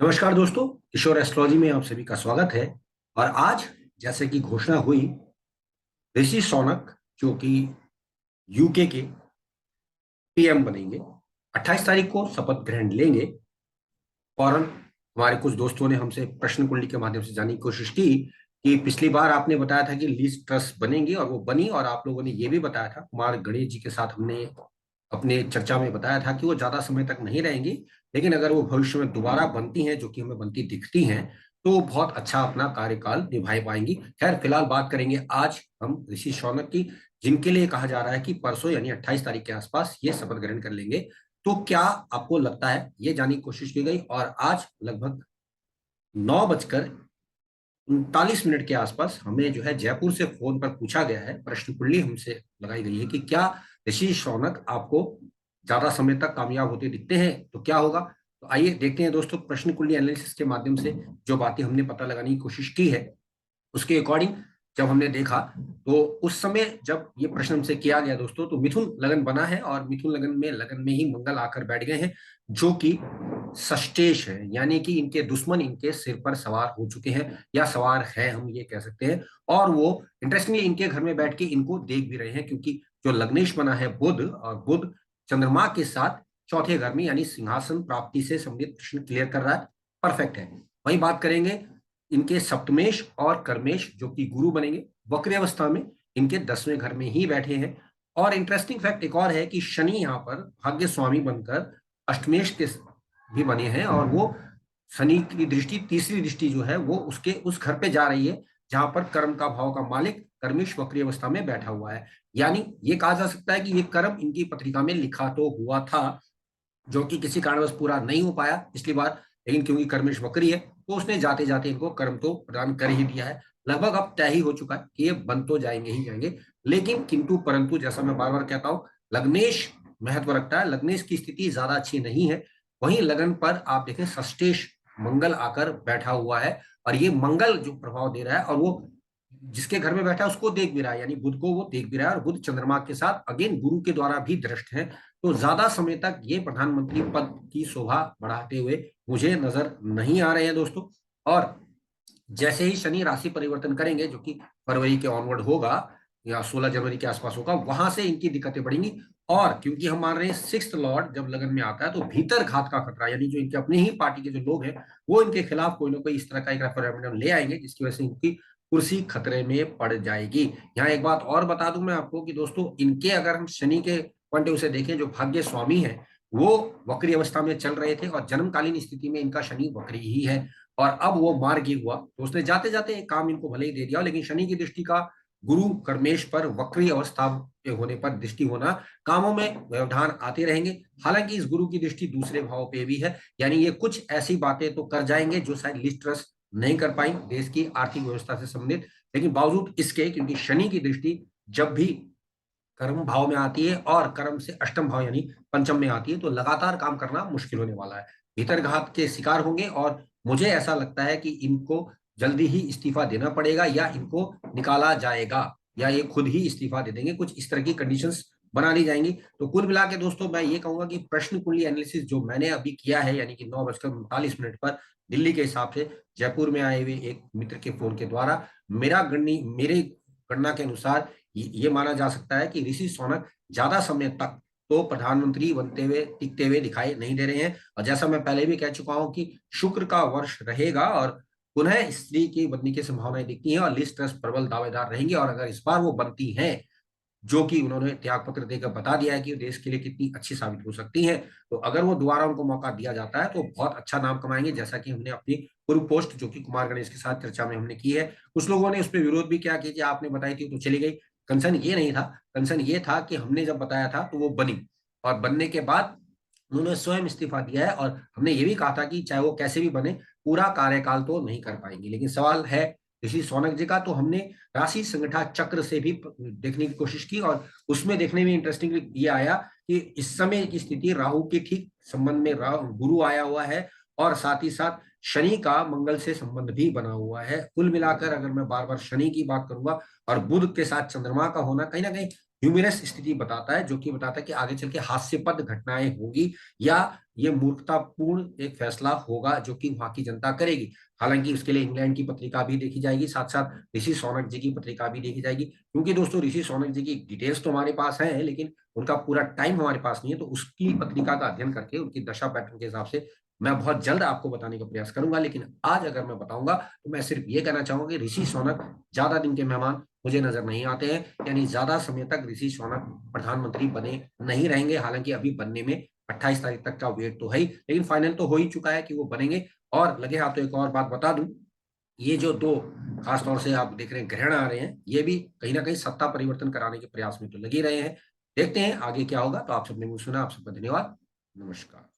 नमस्कार दोस्तों, किशोर एस्ट्रोलॉजी में आप सभी का स्वागत है। और आज जैसे कि घोषणा हुई, ऋषि शौनक जो कि यूके के पीएम बनेंगे, 28 तारीख को शपथ ग्रहण लेंगे। फौरन हमारे कुछ दोस्तों ने हमसे प्रश्न कुंडली के माध्यम से जानने की कोशिश की कि पिछली बार आपने बताया था कि लीज ट्रस्ट बनेंगी, और वो बनी, और आप लोगों ने ये भी बताया था, कुमार गणेश जी के साथ हमने अपने चर्चा में बताया था कि वो ज्यादा समय तक नहीं रहेंगी, लेकिन अगर वो भविष्य में दोबारा बनती हैं, जो कि हमें बनती दिखती हैं, तो वो बहुत अच्छा अपना कार्यकाल निभा पाएंगी। खैर, फिलहाल बात करेंगे आज हम ऋषि शौनक की, जिनके लिए कहा जा रहा है कि परसों यानी 28 तारीख के आसपास ये शपथ ग्रहण कर लेंगे। तो क्या आपको लगता है, ये जानने की कोशिश की गई, और आज लगभग 9:39 के आसपास हमें जो है जयपुर से फोन पर पूछा गया है, प्रश्न कुंडली हमसे लगाई गई है कि क्या ऋषि शौनक आपको ज्यादा समय तक कामयाब होते दिखते हैं, तो क्या होगा। तो आइए देखते हैं दोस्तों, प्रश्न कुंडली एनालिसिस के माध्यम से जो बातें हमने पता लगाने की कोशिश की है, उसके अकॉर्डिंग जब हमने देखा, तो उस समय जब ये प्रश्न हमसे किया गया दोस्तों, तो मिथुन लगन बना है, और मिथुन लगन में ही मंगल आकर बैठ गए हैं, जो कि सष्टेश है, यानी कि इनके दुश्मन इनके सिर पर सवार हो चुके हैं, या सवार है, हम ये कह सकते हैं। और वो इंटरेस्टिंगली इनके घर में बैठ के इनको देख भी रहे हैं, क्योंकि जो लग्नेश बना है बुध, और बुध चंद्रमा के साथ चौथे घर में यानी सिंहासन प्राप्ति से संबंधित प्रश्न क्लियर कर रहा है, परफेक्ट है। वही बात करेंगे इनके सप्तमेश और कर्मेश, जो कि गुरु बनेंगे, वक्र अवस्था में इनके 10वें घर में ही बैठे हैं। और इंटरेस्टिंग फैक्ट एक और है कि शनि यहाँ पर भाग्य स्वामी बनकर अष्टमेश के भी बने हैं, और वो शनि की दृष्टि, तीसरी दृष्टि जो है वो उसके उस घर पे जा रही है जहां पर कर्म का भाव का मालिक कर्मेश वक्री अवस्था में बैठा हुआ है। यानी ये कहा जा सकता है कि ये कर्म इनकी पत्रिका में लिखा तो हुआ था, जो कि किसी कारणवश पूरा नहीं हो पाया पिछली बार, लेकिन क्योंकि कर्मेश वक्री है, तो उसने जाते जाते इनको कर्म तो प्रदान कर ही दिया है। लगभग अब तय ही हो चुका है कि ये बन तो जाएंगे ही जाएंगे। लेकिन किंतु परंतु, जैसा मैं बार बार कहता हूं, लग्नेश महत्व रखता है, लग्नेश की स्थिति ज्यादा अच्छी नहीं है। वहीं लगन पर आप देखें, षष्टेश मंगल आकर बैठा हुआ है, और ये मंगल जो प्रभाव दे रहा है, और वो जिसके घर में बैठा है उसको देख भी रहा है, यानी बुध को वो देख भी रहा है, और बुध चंद्रमा के साथ अगेन गुरु के द्वारा भी दृष्ट है। तो ज्यादा समय तक ये प्रधानमंत्री पद की शोभा बढ़ाते हुए मुझे नजर नहीं आ रहे हैं दोस्तों। और जैसे ही शनि राशि परिवर्तन करेंगे, जो कि फरवरी के ऑनवर्ड होगा, या 16 जनवरी के आसपास होगा, वहां से इनकी दिक्कतें बढ़ेंगी। और क्योंकि हम मान रहे हैं सिक्स्थ लॉर्ड जब लगन में आता है, तो भीतर घात का खतरा, यानी जो इनके अपनी ही पार्टी के जो लोग हैं, वो इनके खिलाफ कोई ना कोई इस तरह का एक रेफरेंडम ले आएंगे, जिसकी वजह से इनकी कुर्सी खतरे में पड़ जाएगी। यहाँ एक बात और बता दूं मैं आपको कि दोस्तों, इनके अगर हम शनि के पॉइंट से देखें, जो भाग्य स्वामी है वो वक्री अवस्था में चल रहे थे, और जन्मकालीन स्थिति में इनका शनि वक्री ही है। और अब वो मार्गी हुआ, तो उसने जाते जाते एक काम इनको भले ही दे दिया, लेकिन शनि की दृष्टि का गुरु कर्मेश पर वक्री अवस्था के होने पर दृष्टि होना, कामों में व्यवधान आते रहेंगे। हालांकि इस गुरु की दृष्टि दूसरे भाव पे भी है, यानी ये कुछ ऐसी बातें तो कर जाएंगे जो शायद लिस्ट ट्रस्ट नहीं कर पाई देश की आर्थिक व्यवस्था से संबंधित। लेकिन बावजूद इसके, क्योंकि शनि की दृष्टि जब भी कर्म भाव में आती है, और कर्म से अष्टम भाव यानी पंचम में आती है, तो लगातार काम करना मुश्किल होने वाला है, भीतर घात के शिकार होंगे। और मुझे ऐसा लगता है कि इनको जल्दी ही इस्तीफा देना पड़ेगा, या इनको निकाला जाएगा, या ये खुद ही इस्तीफा दे देंगे, कुछ इस तरह की कंडीशंस बना ली जाएंगी। तो कुल मिला के दोस्तों, मैं ये कहूंगा कि प्रश्न कुंडली एनालिसिस जो मैंने अभी किया है, यानी कि 9:39 पर दिल्ली के हिसाब से, जयपुर में आए हुए एक मित्र के फोन के द्वारा, मेरे गणना के अनुसार ये माना जा सकता है कि ऋषि सोनक ज्यादा समय तक तो प्रधानमंत्री बनते हुए टिकते हुए दिखाई नहीं दे रहे हैं। और जैसा मैं पहले भी कह चुका हूं कि शुक्र का वर्ष रहेगा, और पुनः स्त्री की बनने की संभावनाएं दिखती हैं, और लिस्ट ट्रस्ट प्रबल दावेदार रहेंगे। और अगर इस बार वो बनती हैं, जो कि उन्होंने त्याग पत्र देकर बता दिया है कि देश के लिए कितनी अच्छी साबित हो सकती हैं, तो अगर वो दोबारा उनको मौका दिया जाता है, तो बहुत अच्छा नाम कमाएंगे। जैसा कि हमने अपनी पूर्व पोस्ट, जो कि कुमार गणेश के साथ चर्चा में हमने की है, कुछ लोगों ने उस पर विरोध भी किया कि आपने बताई थी तो चली गई। कंसर्न ये नहीं था, कंसर्न ये था कि हमने जब बताया था तो वो बनी, और बनने के बाद उन्होंने स्वयं इस्तीफा दिया है, और हमने ये भी कहा था कि चाहे वो कैसे भी बने, पूरा कार्यकाल तो नहीं कर पाएंगे। लेकिन सवाल है ऋषि सोनक जी का, तो हमने राशि संगठा चक्र से भी देखने की कोशिश की, और उसमें देखने में इंटरेस्टिंग ये आया कि इस समय की स्थिति राहु के ठीक संबंध में गुरु आया हुआ है, और साथ ही साथ शनि का मंगल से संबंध भी बना हुआ है। कुल मिलाकर अगर मैं बार बार शनि की बात करूंगा, और बुध के साथ चंद्रमा का होना, कहीं ना कहीं ह्यूमिनस स्थिति बताता है, जो कि बताता है कि आगे चल के हास्यास्पद घटनाएं होगी या ये मूर्खतापूर्ण एक फैसला होगा जो कि वहां की जनता करेगी। हालांकि उसके लिए इंग्लैंड की पत्रिका भी देखी जाएगी, साथ साथ ऋषि सोनक जी की पत्रिका भी देखी जाएगी, क्योंकि दोस्तों ऋषि सोनक जी की डिटेल्स तो हमारे पास है, लेकिन उनका पूरा टाइम हमारे पास नहीं है। तो उसकी पत्रिका का अध्ययन करके उनकी दशा पैटर्न के हिसाब से मैं बहुत जल्द आपको बताने का प्रयास करूंगा। लेकिन आज अगर मैं बताऊंगा तो मैं सिर्फ ये कहना चाहूंगा कि ऋषि सोनक ज्यादा दिन के मेहमान मुझे नजर नहीं आते हैं, यानी ज्यादा समय तक ऋषि सोनक प्रधानमंत्री बने नहीं रहेंगे। हालांकि अभी बनने में 28 तारीख तक का वेट तो है ही, लेकिन फाइनल तो हो ही चुका है कि वो बनेंगे। और लगे हाथों एक और बात बता दूं, ये जो दो खासतौर से आप देख रहे हैं ग्रहण आ रहे हैं, ये भी कहीं ना कहीं सत्ता परिवर्तन कराने के प्रयास में तो लगे रहे हैं। देखते हैं आगे क्या होगा। तो आप सबने मुझे सुना, आप सबका धन्यवाद। नमस्कार।